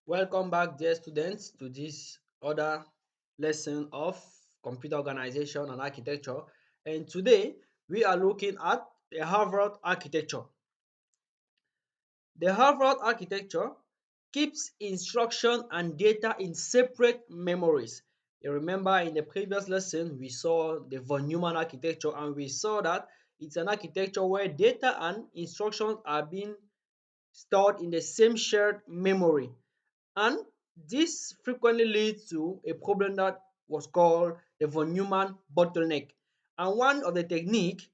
Welcome back, dear students, to this other lesson of computer organization and architecture. And today we are looking at the Harvard architecture. The Harvard architecture keeps instruction and data in separate memories. You remember in the previous lesson, we saw the von Neumann architecture, and we saw that it's an architecture where data and instructions are being stored in the same shared memory. And this frequently leads to a problem that was called the von Neumann bottleneck. And one of the techniques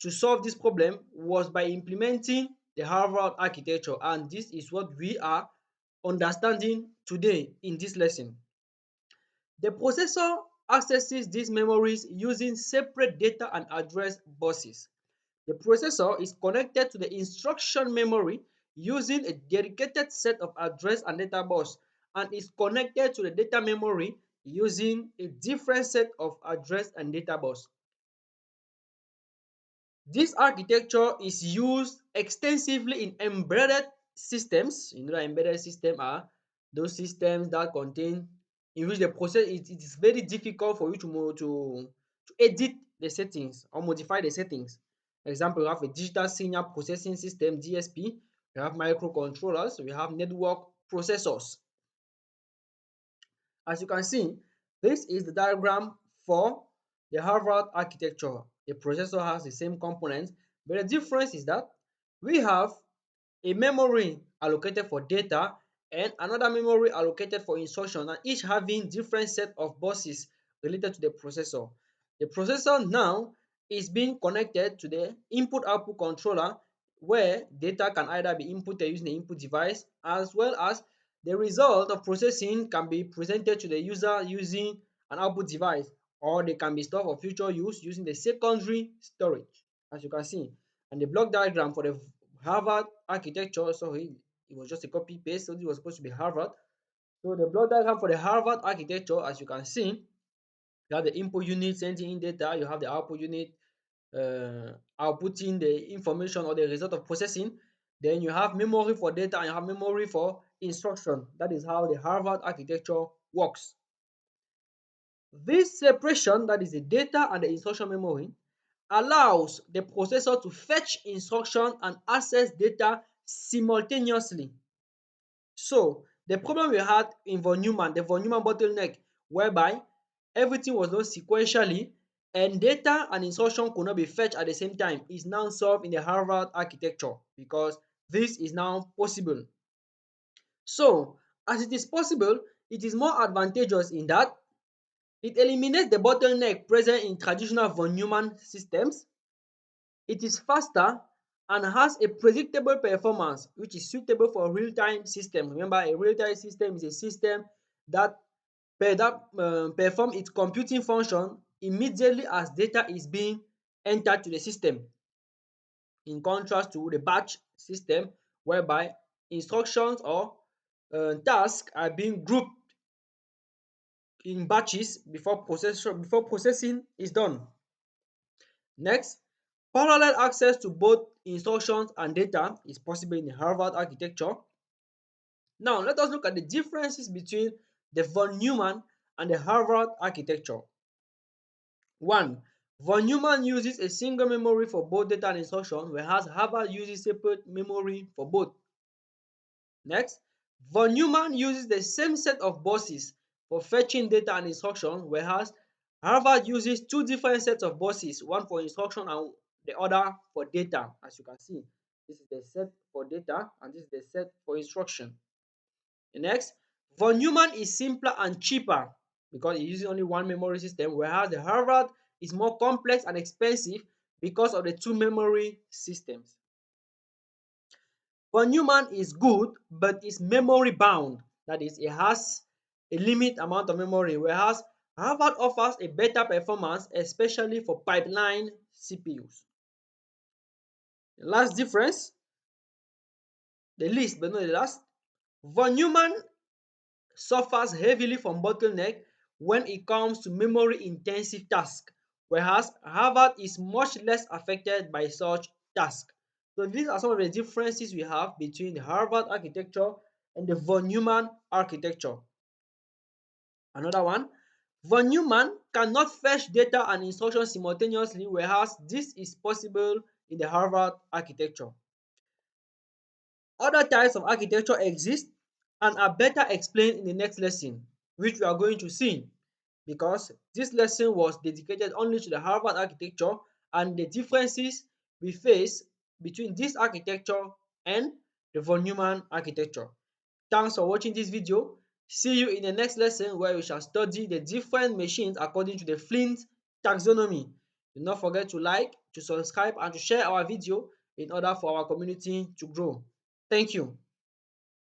to solve this problem was by implementing the Harvard architecture. And this is what we are understanding today in this lesson. The processor accesses these memories using separate data and address buses. The processor is connected to the instruction memory using a dedicated set of address and data bus, and is connected to the data memory using a different set of address and data bus. This architecture is used extensively in embedded systems. You know that embedded systems are those systems that contain in which the process it is very difficult for you to edit the settings or modify the settings. For example, we have a digital signal processing system DSP, we have microcontrollers, we have network processors. As you can see, this is the diagram for the Harvard architecture. The processor has the same components, but the difference is that we have a memory allocated for data and another memory allocated for instruction, and each having different set of buses related to the processor. The processor now is being connected to the input output controller, where data can either be inputted using the input device, as well as the result of processing can be presented to the user using an output device, or they can be stored for future use using the secondary storage, as you can see. And the block diagram for the Harvard architecture, sorry, it was just a copy paste, so this was supposed to be Harvard. So the block diagram for the Harvard architecture, as you can see, you have the input unit sending in data, you have the output unit outputting the information or the result of processing. Then you have memory for data and you have memory for instruction. That is how the Harvard architecture works. This separation, that is the data and the instruction memory, allows the processor to fetch instruction and access data simultaneously. So the problem we had in von Neumann, the von Neumann bottleneck, whereby everything was done sequentially and data and instruction could not be fetched at the same time, is now solved in the Harvard architecture because this is now possible. So as it is possible, it is more advantageous in that it eliminates the bottleneck present in traditional von Neumann systems. It is faster and has a predictable performance which is suitable for real-time systems. Remember, a real-time system is a system that perform its computing function immediately as data is being entered to the system, in contrast to the batch system whereby instructions or tasks are being grouped in batches before processing is done. Next, parallel access to both instructions and data is possible in the Harvard architecture. Now, let us look at the differences between the von Neumann and the Harvard architecture. One, von Neumann uses a single memory for both data and instruction, whereas Harvard uses separate memory for both. Next, von Neumann uses the same set of buses for fetching data and instruction, whereas Harvard uses two different sets of buses, one for instruction and the other for data. As you can see, this is the set for data and this is the set for instruction. The next, von Neumann is simpler and cheaper because it uses only one memory system, whereas the Harvard is more complex and expensive because of the two memory systems. Von Neumann is good, but is memory bound. That is, it has a limit amount of memory, whereas Harvard offers a better performance, especially for pipeline CPUs. The last difference, the least but not the last, von Neumann suffers heavily from bottleneck when it comes to memory intensive tasks, whereas Harvard is much less affected by such tasks. So these are some of the differences we have between the Harvard architecture and the von Neumann architecture. Another one, von Neumann cannot fetch data and instructions simultaneously, whereas this is possible in the Harvard architecture. Other types of architecture exist and are better explained in the next lesson, which we are going to see, because this lesson was dedicated only to the Harvard architecture and the differences we face between this architecture and the von Neumann architecture. Thanks for watching this video. See you in the next lesson where we shall study the different machines according to the Flint taxonomy. Do not forget to like, to subscribe, and to share our video in order for our community to grow. Thank you.